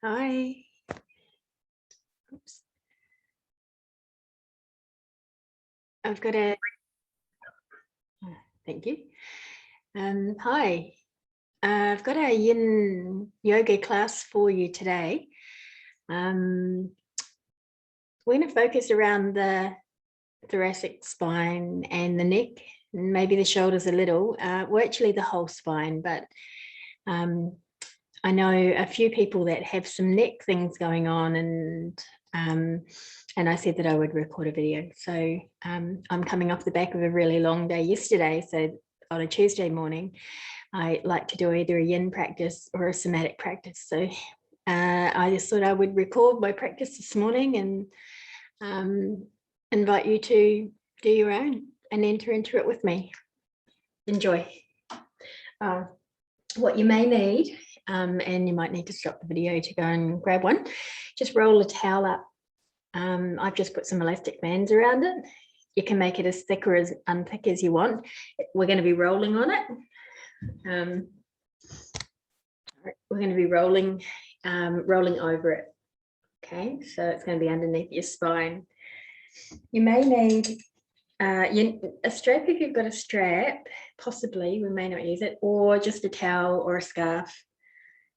Hi. Oops. I've got a, thank you. Hi. I've got a yin yoga class for you today. We're going to focus around the thoracic spine and the neck, and maybe the shoulders a little. Well, actually the whole spine, but I know a few people that have some neck things going on, and I said that I would record a video. So I'm coming off the back of a really long day yesterday. So on a Tuesday morning, I like to do either a yin practice or a somatic practice. So I just thought I would record my practice this morning and invite you to do your own and enter into it with me. Enjoy. What you may need, and you might need to stop the video to go and grab one, just roll a towel up. I've just put some elastic bands around it. You can make it as thick or as unthick as you want. We're going to be rolling on it. We're going to be rolling over it. Okay, so it's going to be underneath your spine. You may need a strap if you've got a strap, possibly, we may not use it, or just a towel or a scarf.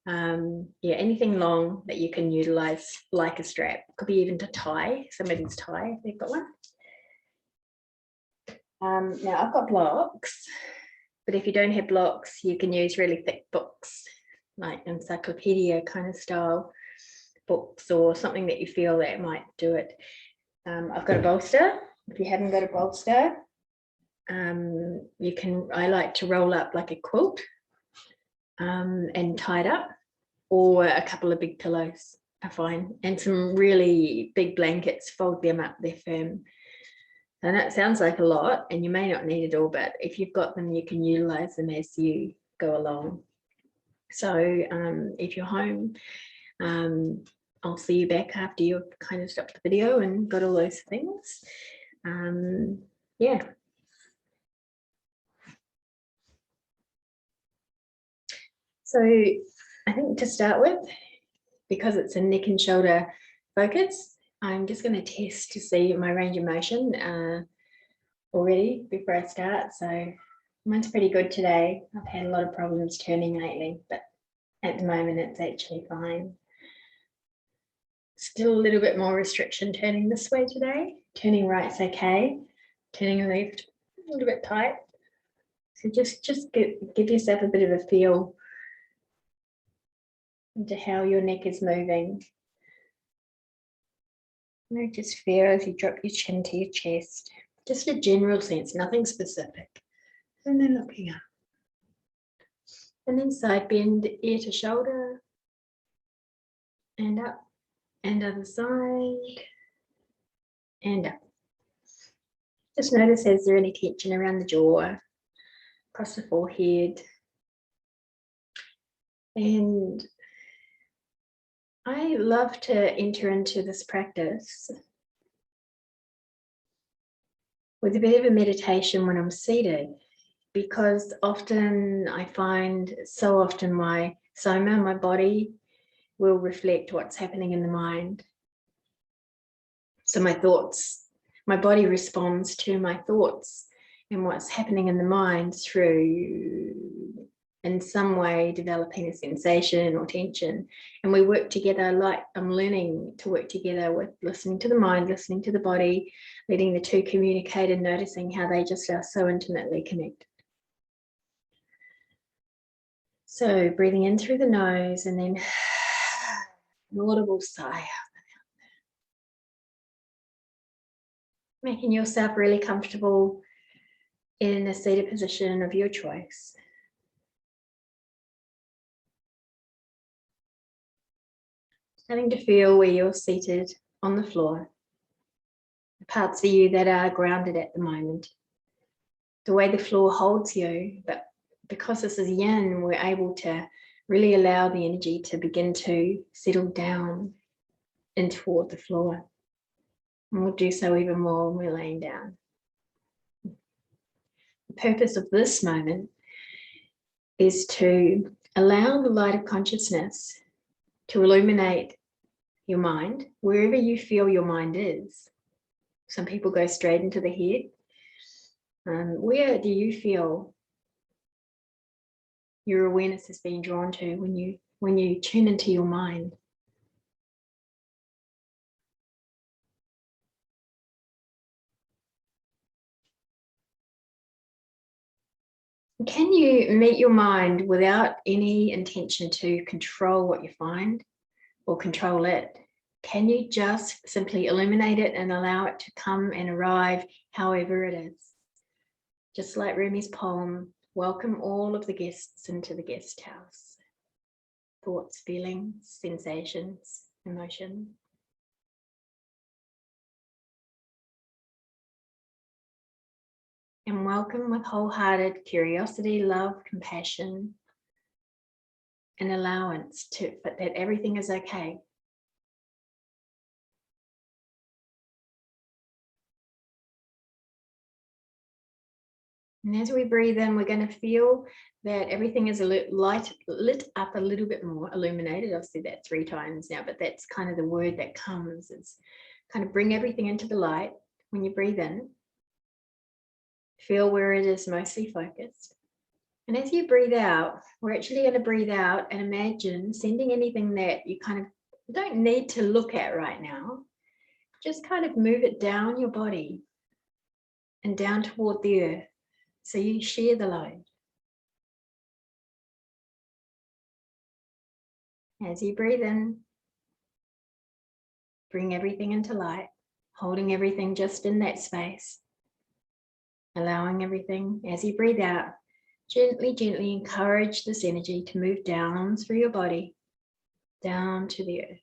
Yeah, anything long that you can utilize like a strap. Could be even to tie, somebody's tie if they've got one. Now I've got blocks, but if you don't have blocks, you can use really thick books, like encyclopedia kind of style books, or something that you feel that might do it. I've got a bolster. If you haven't got a bolster, you can, I like to roll up like a quilt and tie it up, or a couple of big pillows are fine, and some really big blankets, fold them up, they're firm. And that sounds like a lot, and you may not need it all, but if you've got them, you can utilize them as you go along. So if you're home, I'll see you back after you've kind of stopped the video and got all those things. Yeah. So I think to start with, because it's a neck and shoulder focus, I'm just going to test to see my range of motion already before I start. So mine's pretty good today. I've had a lot of problems turning lately, but at the moment it's actually fine. Still a little bit more restriction turning this way today. Turning right's okay. Turning left a little bit tight. So just give yourself a bit of a feel into how your neck is moving. And just feel as you drop your chin to your chest. Just a general sense, nothing specific. And then looking up. And then side bend, ear to shoulder. And up. And other side. And up. Just notice, is there any tension around the jaw, across the forehead? And I love to enter into this practice with a bit of a meditation when I'm seated, because often I find, so often my soma, my body, will reflect what's happening in the mind. So my thoughts, my body responds to my thoughts and what's happening in the mind through, in some way, developing a sensation or tension. And we work together, like I'm learning to work together with listening to the mind, listening to the body, letting the two communicate and noticing how they just are so intimately connected. So breathing in through the nose and then an audible sigh out. Making yourself really comfortable in a seated position of your choice. Starting to feel where you're seated on the floor, the parts of you that are grounded at the moment, the way the floor holds you. But because this is yin, we're able to really allow the energy to begin to settle down in toward the floor. And we'll do so even more when we're laying down. The purpose of this moment is to allow the light of consciousness to illuminate your mind, wherever you feel your mind is. Some people go straight into the head. Where do you feel your awareness is being drawn to when you tune into your mind? Can you meet your mind without any intention to control what you find or control it? Can you just simply illuminate it and allow it to come and arrive however it is? Just like Rumi's poem, welcome all of the guests into the guest house. Thoughts, feelings, sensations, emotion. And welcome with wholehearted curiosity, love, compassion, and allowance that everything is okay. And as we breathe in, we're going to feel that everything is lit up a little bit more, illuminated. I've said that 3 times now, but that's kind of the word that comes. It's kind of bring everything into the light when you breathe in. Feel where it is mostly focused. And as you breathe out, we're actually going to breathe out and imagine sending anything that you kind of don't need to look at right now. Just kind of move it down your body and down toward the earth. So you share the load. As you breathe in, bring everything into light, holding everything just in that space, allowing everything. As you breathe out, gently, gently encourage this energy to move down through your body, down to the earth.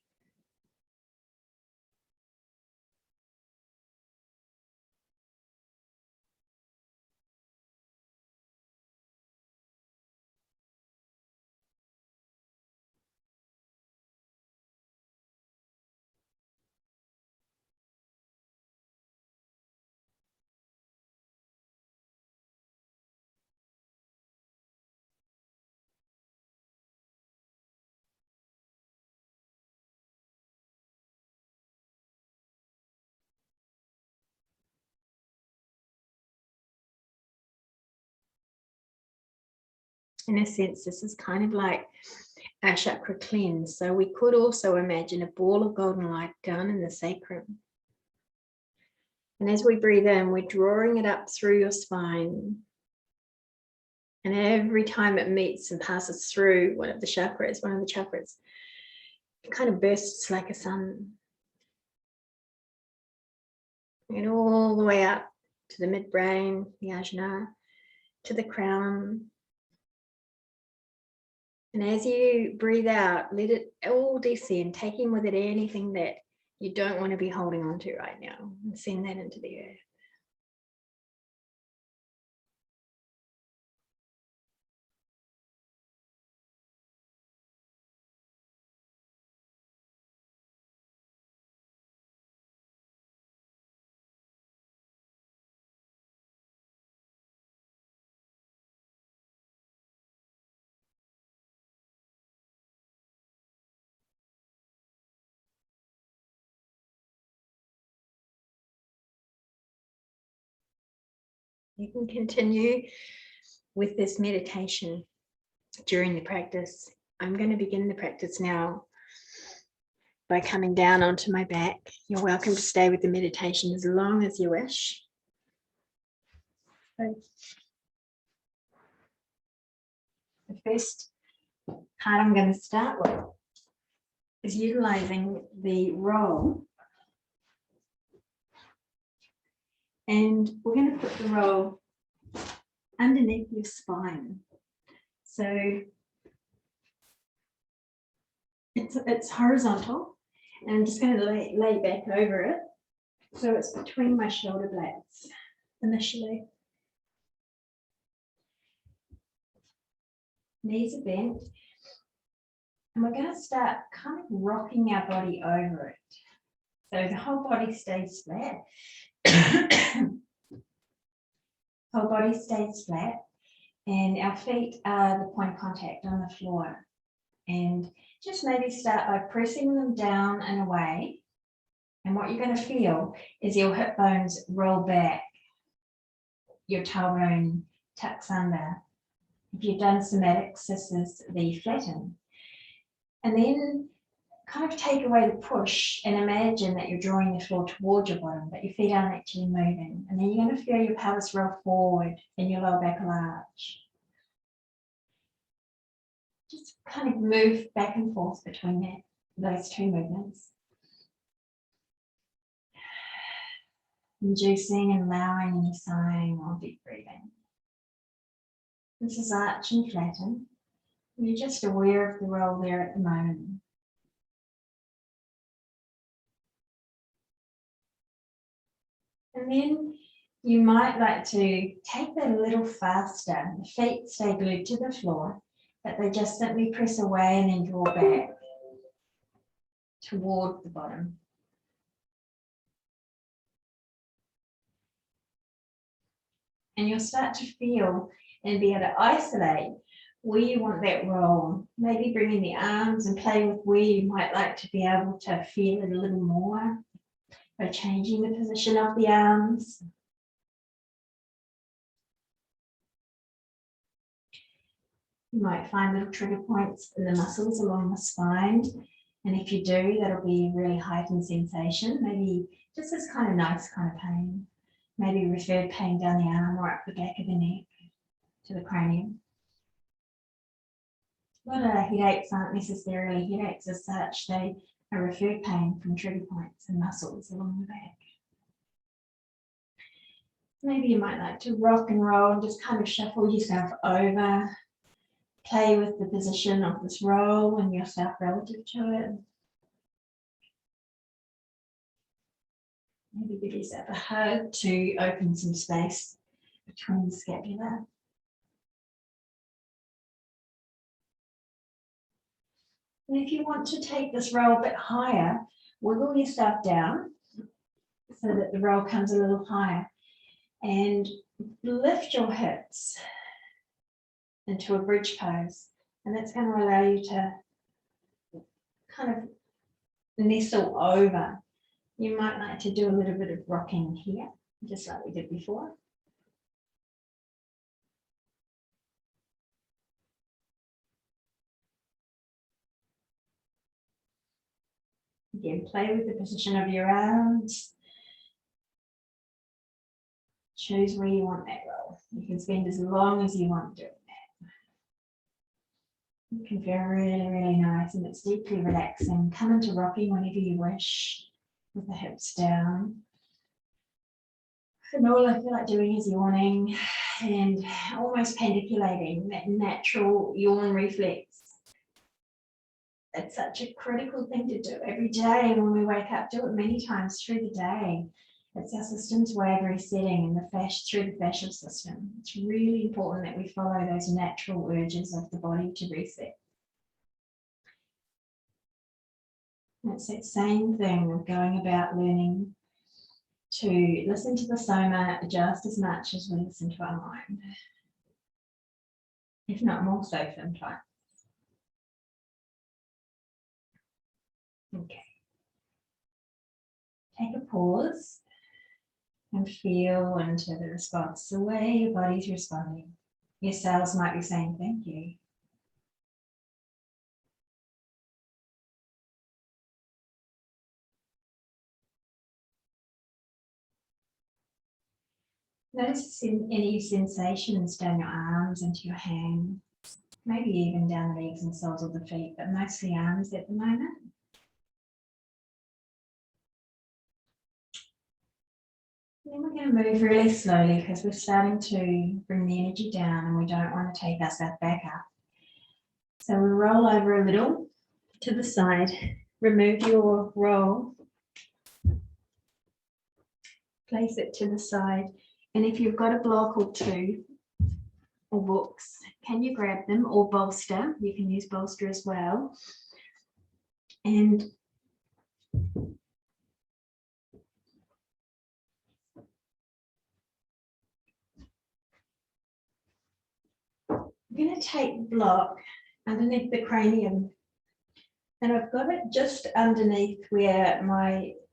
In a sense, this is kind of like a chakra cleanse. So we could also imagine a ball of golden light down in the sacrum. And as we breathe in, we're drawing it up through your spine. And every time it meets and passes through one of the chakras, it kind of bursts like a sun. And all the way up to the midbrain, the ajna, to the crown. And as you breathe out, let it all descend, taking with it anything that you don't want to be holding on to right now, and send that into the earth. You can continue with this meditation during the practice. I'm going to begin the practice now by coming down onto my back. You're welcome to stay with the meditation as long as you wish. So, the first part I'm going to start with is utilizing the roll. And we're going to put the roll underneath your spine. So it's horizontal, and I'm just going to lay back over it. So it's between my shoulder blades initially. Knees are bent. And we're going to start kind of rocking our body over it. So the whole body stays flat. Whole body stays flat, and our feet are the point of contact on the floor. And just maybe start by pressing them down and away. And what you're going to feel is your hip bones roll back, your tailbone tucks under. If you've done somatics, this is the flatten. And then kind of take away the push and imagine that you're drawing the floor towards your bottom, but your feet aren't actually moving. And then you're going to feel your pelvis roll forward and your lower back large. Just kind of move back and forth between those two movements. Inducing and allowing and sighing or deep breathing. This is arch and flatten. You're just aware of the roll there at the moment. And then you might like to take that a little faster. The feet stay glued to the floor, but they just simply press away and then draw back toward the bottom. And you'll start to feel and be able to isolate where you want that roll. Maybe bring in the arms and play with where you might like to be able to feel it a little more by changing the position of the arms. You might find little trigger points in the muscles along the spine. And if you do, that'll be a really heightened sensation. Maybe just this kind of nice kind of pain. Maybe referred pain down the arm or up the back of the neck to the cranium. A lot of headaches aren't necessarily headaches as such. They are referred pain from trigger points and muscles along the back. Maybe you might like to rock and roll and just kind of shuffle yourself over. Play with the position of this roll and yourself relative to it. Maybe give yourself a hug to open some space between the scapula. And if you want to take this roll a bit higher, wiggle yourself down so that the roll comes a little higher and lift your hips into a bridge pose. And that's going to allow you to kind of nestle over. You might like to do a little bit of rocking here, just like we did before. Again, play with the position of your arms. Choose where you want that roll. You can spend as long as you want doing that. It can feel really, really nice and it's deeply relaxing. Come into rocking whenever you wish with the hips down. And all I feel like doing is yawning and almost pendiculating, that natural yawn reflex. It's such a critical thing to do every day when we wake up. Do it many times through the day. It's our system's way of resetting and through the fascial system. It's really important that we follow those natural urges of the body to reset. And it's that same thing of going about learning to listen to the soma just as much as we listen to our mind, if not more so sometimes. Okay. Take a pause and feel into the response, the way your body's responding. Your cells might be saying thank you. Notice any sensations down your arms into your hands, maybe even down the legs and soles of the feet, but mostly arms at the moment. Then we're going to move really slowly because we're starting to bring the energy down and we don't want to take ourselves back up. So we roll over a little to the side, remove your roll, place it to the side, and if you've got a block or two or books, can you grab them, or bolster? You can use bolster as well. And I'm going to take the block underneath the cranium And I've got it just underneath where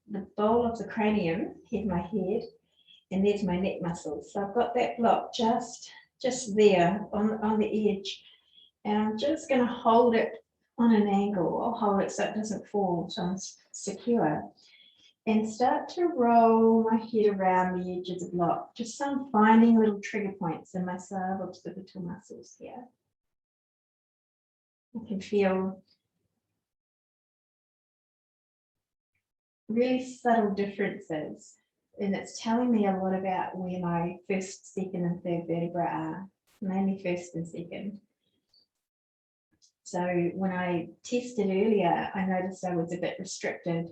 the bowl of the cranium, my head, and there's my neck muscles. So I've got that block just there on the edge. And I'm just going to hold it on an angle. I'll hold it so it doesn't fall, so I'm secure. And start to roll my head around the edge of the block. Just some finding little trigger points in my suboccipital muscles here. I can feel really subtle differences. And it's telling me a lot about where my first, second, and third vertebrae are, mainly first and second. So when I tested earlier, I noticed I was a bit restricted,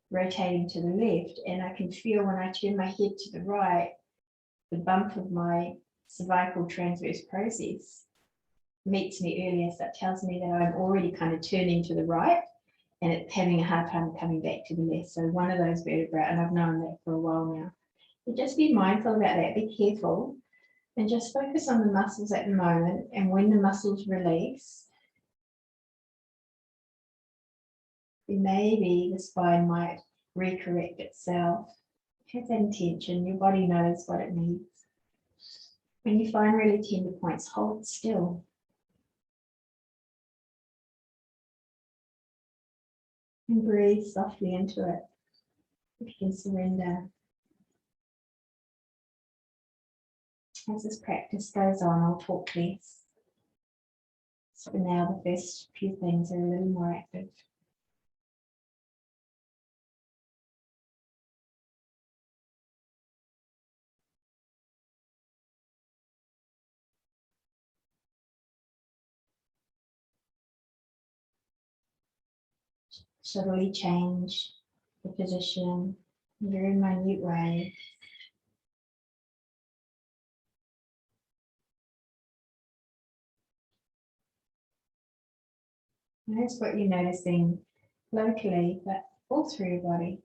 rotating to the left, and I can feel when I turn my head to the right, the bump of my cervical transverse process meets me earlier, so it tells me that I'm already kind of turning to the right, and it's having a hard time coming back to the left. So one of those vertebrae, and I've known that for a while now. But just be mindful about that, be careful, and just focus on the muscles at the moment, and when the muscles release, maybe the spine might recorrect itself. Have that intention, your body knows what it needs. When you find really tender points, hold still. And breathe softly into it. If you can surrender. As this practice goes on, I'll talk less. So for now, the first few things are a little more active. Subtly change the position in a very minute way. Notice what you're noticing locally, but all through your body.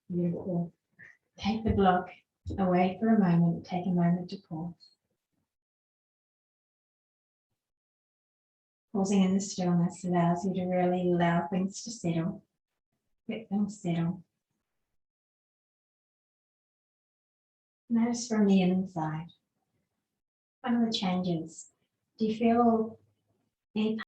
Beautiful. Take the block away for a moment. Take a moment to pause. Pausing in the stillness allows you to really allow things to settle. Let them settle. Notice from the inside. What are the changes? Do you feel any